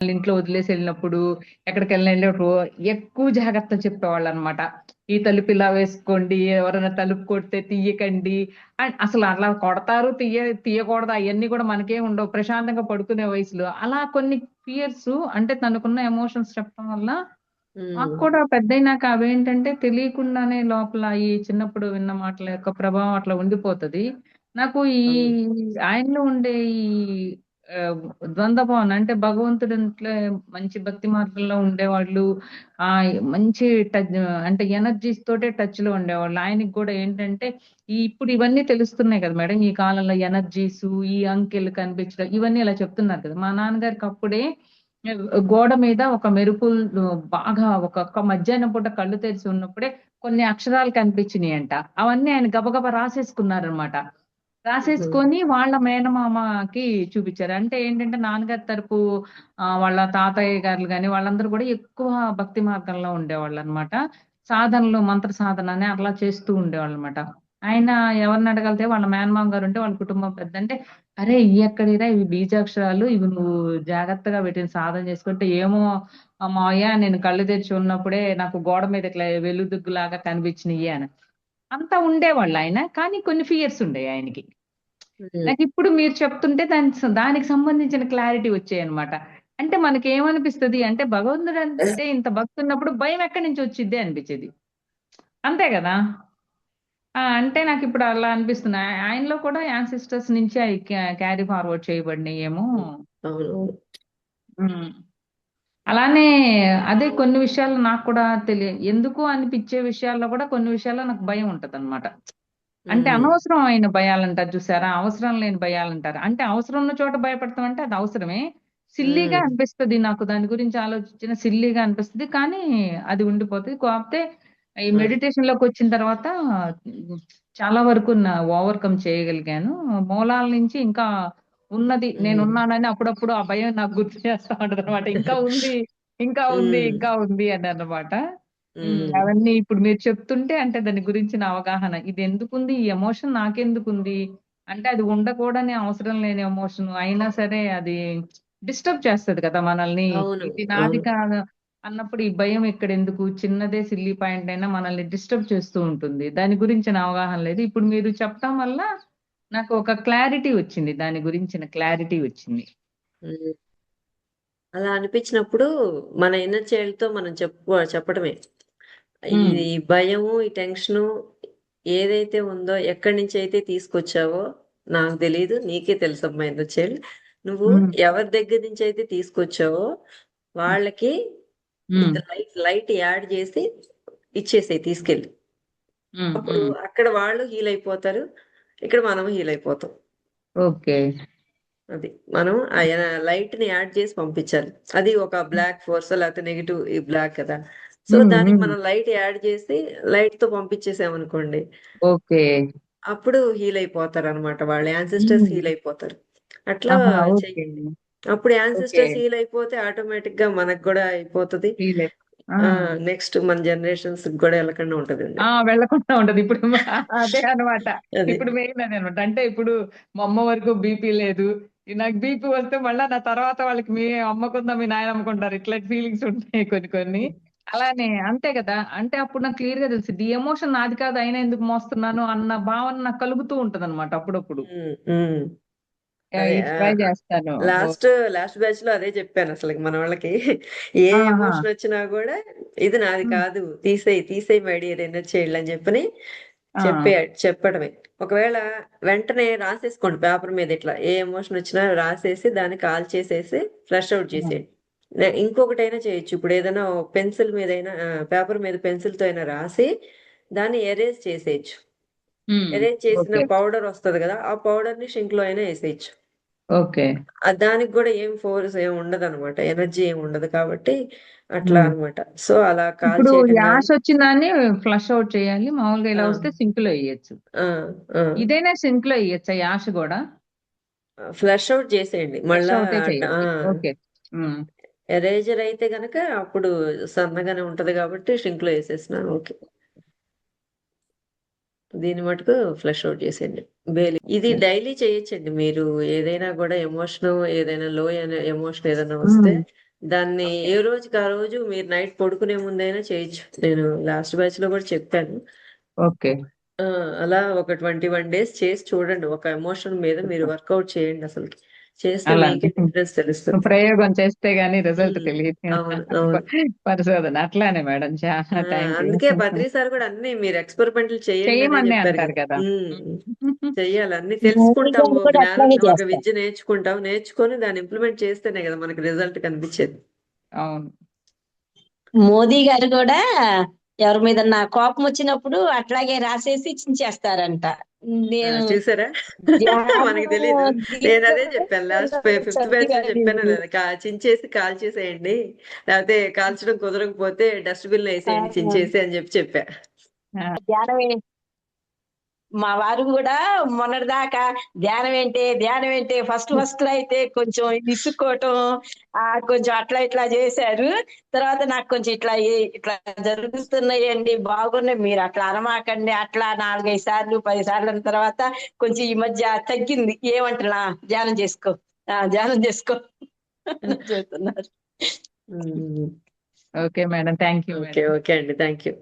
ఇంట్లో వదిలేసి వెళ్ళినప్పుడు ఎక్కడికెళ్ళినా వెళ్ళినప్పుడు ఎక్కువ జాగ్రత్త చెప్పేవాళ్ళనమాట. ఈ తలుపు ఇలా వేసుకోండి, ఎవరైనా తలుపు కొడితే తీయకండి. అసలు అలా కొడతారు, తీయకూడదు అయన్నీ కూడా మనకేం ఉండవు. ప్రశాంతంగా పడుకునే వయసులో. అలా కొన్ని ఫియర్స్ అంటే తనకున్న ఎమోషన్స్ చెప్పడం వల్ల మాకు హ్మ్. కూడా పెద్దయినాక అవేంటంటే తెలియకుండానే లోపల ఈ చిన్నప్పుడు విన్న మాటల యొక్క ప్రభావం అట్లా ఉండిపోతది. నాకు ఈ అవును. ఆయనలో ఉండే ఈ ఆహ్, ద్వంద్వ భావన అంటే భగవంతుడింట్లో మంచి భక్తి మార్గంలో ఉండేవాళ్ళు. మంచి టచ్ అంటే ఎనర్జీస్ తోటే టచ్‌లో ఉండేవాళ్ళు. ఆయనకి గూడా ఏంటంటే ఇప్పుడు ఇవన్నీ తెలుస్తున్నాయి కదా మేడం! ఈ కాలంలో ఎనర్జీసు, ఈ అంకెలు కనిపించడం ఇవన్నీ ఇలా చెప్తున్నారు కదా! మా నాన్నగారికి అప్పుడే గోడ మీద ఒక మెరుపులు బాగా ఒక్క మధ్యాహ్నం పూట కళ్ళు తెరిచి ఉన్నప్పుడే కొన్ని అక్షరాలు కనిపించినియంట. అవన్నీ ఆయన గబగబా రాసేసుకున్నారనమాట. హుహు. రాసేసుకొని వాళ్ళ మేనమామకి చూపిచ్చారు. అంటే ఏంటంటే నాన్నగారి తరపు వాళ్ళ తాతయ్య గారులు గాని వాళ్ళందరూ గూడా ఎక్కువ భక్తి మార్గంలో ఉండేవాళ్ళనమాట. సాధనలు మంత్ర సాధన అని అట్లా చేస్తూ ఉండేవాళ్ళనమాట. ఆయన ఎవరిని అడగలితే వాళ్ళ మేనమామ గారుంటే వాళ్ళ కుటుంబం పెద్దంటే, "అరేయ్! ఇయ్యెక్కడివిరా ఇవి బీజాక్షరాలు. ఇవి నువ్వు జాగ్రత్తగా వీటిని సాధన చేసుకుంటే" "ఏమో మావయ్య నేను కళ్ళు తెరిచి ఉన్నప్పుడే నాకు గోడ మీద ఇట్లా వెలుతుగ్గులాగా కనిపించినియి" అని. అంతా ఉండేవాళ్ళాయన. కానీ కొన్ని ఫియర్స్ ఉండేయి ఆయనకి. హ్మ్. నాకిప్పుడు మీరు చెప్తుంటే దానికి సంబంధించిన క్లారిటీ వచ్చాయన్నమాట. అంటే మనకేమనిపిస్తది అంటే భగవంతుడంటే ఇంత భక్తున్నప్పుడు భయం ఎక్కడి నుంచి వచ్చిద్ది అనిపిచ్చేది. అంతే గదా! అంటే నాకిప్పుడు అలా అనిపిస్తుంది. ఆయనలో కూడా యాన్సిస్టర్స్ నుంచి అయి క్యారీ ఫార్వర్డ్ చేయబడినయేమో. హ్మ్. అవునవును. హ్మ్. అలానే అదే కొన్ని విషయాల్లో నాకు కూడా ఎందుకు అనిపిచ్చే విషయాల్లో కూడా కొన్ని విషయాల్లో నాకు భయం ఉంటదన్నమాట. అంటే హ్మ్. అనవసరమైన భయాలంటారు చూసారా? అవసరం లేని భయాలంటారు. అంటే అవసరం ఉన్న చోట భయపడతాం అంటే అది అవసరమే. సిల్లీగా హ్మ్. అనిపిస్తది నాకు దాని గురించి ఆలోచించిన సిల్లీగా అనిపిస్తది. కానీ అది ఉండిపోతది. కాపోతే ఈ అవును. మెడిటేషన్‌లోకొచ్చిన తర్వాత హ్మ్, చాలా వరకు ఓవర్‌కమ్ చేయగలిగాను. మూలాల నుంచి ఇంకా ఉన్నది హ్మ్. నేనున్నానని అప్పుడప్పుడు ఆ భయం నాకు గుర్తు చేస్తా ఉంటదనమాట. ఇంకా ఉంది, ఇంకా ఉంది, హ్మ్. ఇంకా ఉంది అననమాట. హ్మ్. అవన్నీ ఇప్పుడు మీరు చెప్తుంటే అంటే దాని గురించిన అవగాహన. ఇదెందుకుంది? ఈ ఎమోషన్ నాకెందుకుంది? అంటే అది ఉండకూడని అవసరం లేని ఎమోషన్. అయినా సరే అది డిస్టర్బ్ చేస్తది కదా మనల్ని. అవును. ఇది నాది అవును. కాదు అన్నప్పుడు ఈ భయం ఇక్కడెందుకు? చిన్నదే సిల్లీ పాయింట్ అయినా మనల్ని డిస్టర్బ్ చేస్తూ ఉంటుంది. దాని గురించిన అవగాహన లేదు. ఇప్పుడు మీరు చెప్పడం వల్ల నాకు ఒక క్లారిటీ వచ్చింది. దాని గురించిన క్లారిటీ వచ్చింది. హ్మ్. అలా అనిపించినప్పుడు మన ఇన్నర్ చైల్డ్‌తో మనం చెప్పడమే. హ్మ్. ఈ భయము, ఈ టెన్షను ఏదైతే ఉందో, ఎక్కడి నుంచైతే తీసుకొచ్చావో నాకు తెలీదు. నీకే తెలుసమ్మా ఇన్నర్ చైల్డ్. నువ్వు హ్మ్. ఎవరి దగ్గర నుంచైతే తీసుకొచ్చావో వాళ్ళకి హ్మ్. ఇంత లైట్ యాడ్ చేసి ఇచ్చేసేయి తీసుకెళ్ళి. హ్మ్. అప్పుడు హ్మ్. అక్కడ వాళ్ళు హీల్ అయిపోతారు. ఇక్కడ మనం హీల్ అయిపోతాం. ఓకే. అది. మనం ఆ లైట్‌ని యాడ్ చేసి పంపించాలి. అది ఒక బ్లాక్ ఫోర్సో లేకపోతే నెగెటివ్ ఈ బ్లాక్ కదా! సో, హ్మ్. దానికి హ్మ్. మనం లైట్ యాడ్ చేసి లైట్‌తో పంపించేసామనుకోండి, ఓకే. అప్పుడు హీల్ అయిపోతారనమాట. వాళ్ళ యాన్సెస్టర్స్ హ్మ్. హీల్ అయిపోతారు. అట్లా ఆహా! ఓకే. చెయ్యండి. అప్పుడు ఓకే. యాన్సెస్టర్స్ హీల్ అయిపోతే ఆటోమేటిక్‌గా మనకు గూడా అయిపోతది. ఫీలే ఆ! నెక్స్ట్ మన జనరేషన్స్‌కి గూడా ఎళ్ళకుండా ఉంటదండి. వెళ్ళకుండా ఉంటది. ఇప్పుడు అదే అన్నమాట. అది. ఇప్పుడు మెయిన్ అదనమాట. అంటే ఇప్పుడు మా అమ్మ వరకు బీపీ లేదు. నాకు బీపీ వస్తే మళ్ళా నా తర్వాత వాళ్ళకి మీ అమ్మకుందా, మీ నాయనమ్మకుంటారు. ఇట్లాంటి ఫీలింగ్స్ ఉంటాయి కొన్ని కొన్ని. అలానే అంతే కదా! అంటే అప్పుడు నాకు క్లియర్‌గా తెలిసిద్ది. ఈ ఎమోషన్ నాది కాదు అయినా ఎందుకు మోస్తున్నాను అన్న భావన నాకు కలుగుతూ ఉంటదనమాట అప్పుడప్పుడు. హ్మ్. హ్మ్. అదే. ఇది ట్రై చేస్తాను. లాస్ట్, లాస్ట్ బ్యాచ్‌లో అదే చెప్పానసలకి మనోళ్ళకి. ఏ ఆహా! ఎమోషనొచ్చినా గూడా ఇది నాది హ్మ్. కాదు. తీసేయి, తీసేయి మై డియర్ ఇన్నర్ చైల్డ్ అని చెప్పని ఆ! చెప్పడమే. ఒకవేళ వెంటనే రాసేసుకోండి పేపర్ మీద ఇట్లా ఏ ఎమోషనొచ్చినా రాసేసి దాన్ని కాల్చేసేసి ఫ్లష్ ఔట్ హ్మ్. చేసేయండి. ఇంకొకటైనా చేయొచ్చు. ఇప్పుడేదైనా పెన్సిల్ మీదైనా పేపర్ మీద పెన్సిల్‌తో అయినా రాసి దాన్ని ఎరేజ్ చేసేయొచ్చు. హ్మ్. ఎరేజ్ చేసిన ఓకే. పౌడరొస్తది గదా! ఆ పౌడర్‌ని షింక్‌లో అయినా ఎసేయొచ్చు. ఓకే. దానికి గూడా ఏం ఫోర్స్ ఏమి ఉండదనమాట. ఎనర్జీ ఏమి ఉండదు కాబట్టి అట్లా హ్మ్. అనమాట. సో, అలా కాల్ ఇప్పుడు చేయటం గాని యాషొచ్చిన దాన్ని ఫ్లష్ ఔట్ చేయాలి. మామూలుగా ఆ! ఇలా వస్తే సింక్‌లో ఎయచ్చు. ఆ! ఆ! ఇదైనా సింక్‌లో ఎయచ్చా యాష్ గూడా? ఫ్లష్ ఔట్ చేసేయండి. ఫ్లష్ మళ్ళా ఔటే ఆ! చేయాలి. ఓకే. హ్మ్. ఎరేజర్ అయితే గనక అప్పుడు సన్నగానే ఉంటది గాబట్టి షింక్‌లో ఎసేసినా ఓకే. దీన్ని మటుకు ఫ్లష్ ఔట్ చేసేయండి. ఇది ఓకే. డైలీ చేయొచ్చండి. మీరు ఏదైనా గూడా ఏదైనా లో ఎమోషన్ ఏదైనా వస్తే హ్మ్. దాన్ని ఏ ఓకే. రోజుకి ఆ రోజు మీరు నైట్ పడుకునే ముందైనా చేయొచ్చు. నేను లాస్ట్ బ్యాచ్ లో కూడా చెప్పాను. ఓకే. అలా ఒక 21 డేస్ చేసి చూడండి. ఒక ఎమోషన్ మీద మీరు వర్కౌట్ చేయండి అసలు. చేస్తే అలానే మీకే డిఫరెన్స్ తెలుస్తుంది. ప్రయోగం చేస్తే గానీ రిజల్ట్ ఉమ్, తెలియదు. అవును అవును. పరిశోధన అట్లానే మేడం. చాలా థ్యాంక్ యూ. అందుకే బద్రీ సార్ కూడా అన్ని మీరు ఎక్స్పెరిమెంట్లు చేయండి అనే చేయమనే చెప్పారు అంటారు కదా. కదా. చెయ్యాలి, అన్ని మోదీ తెలుసుకుంటాము, గారు కూడా జ్ఞానం, అట్లాగే ఒక చేస్తారు. విద్య నేర్చుకుంటాం, నేర్చుకొని దాన్ని ఇంప్లిమెంట్ చేస్తేనే కదా మనకి రిజల్ట్ కనిపించేది. అవును. మోదీ గారు కూడా ఎవరి మీద నా కోపం వచ్చినప్పుడు అట్లాగే రాసేసి చించేస్తారంట. నేను చూసారా? మనకి ధ్యానం తెలీదు. నేను దీంట్లో అదే కూడా చెప్పాను లాస్ట్ ఫిఫ్త్ సర్ది బ్యాచ్ లో గారు చెప్పాను లేదా, చించేసి కాల్ చేసేయండి, లేకపోతే కాల్చడం కుదరకపోతే డస్ట్బిన్ లో వేసేయండి చించేసి అని చెప్పా. ధ్యానం మా వారు కూడా మొన్నటిదాకా ధ్యానం ఏంటే ఫస్ట్ లో అయితే కొంచెం విసుక్కోవటం కొంచెం అట్లా ఇట్లా చేశారు. తర్వాత నాకు కొంచెం ఇట్లా జరుగుతున్నాయండి, బాగున్నాయి, మీరు అట్లా అనమాకండి, అట్లా 4-5 సార్లు 10 సార్లు అన్న తర్వాత కొంచెం ఈ మధ్య తగ్గింది. ఏమంటున్నా ధ్యానం చేసుకో అని చెప్తున్నారు. Okay madam. Thank you okay madam. Okay అండి, థ్యాంక్ యూ.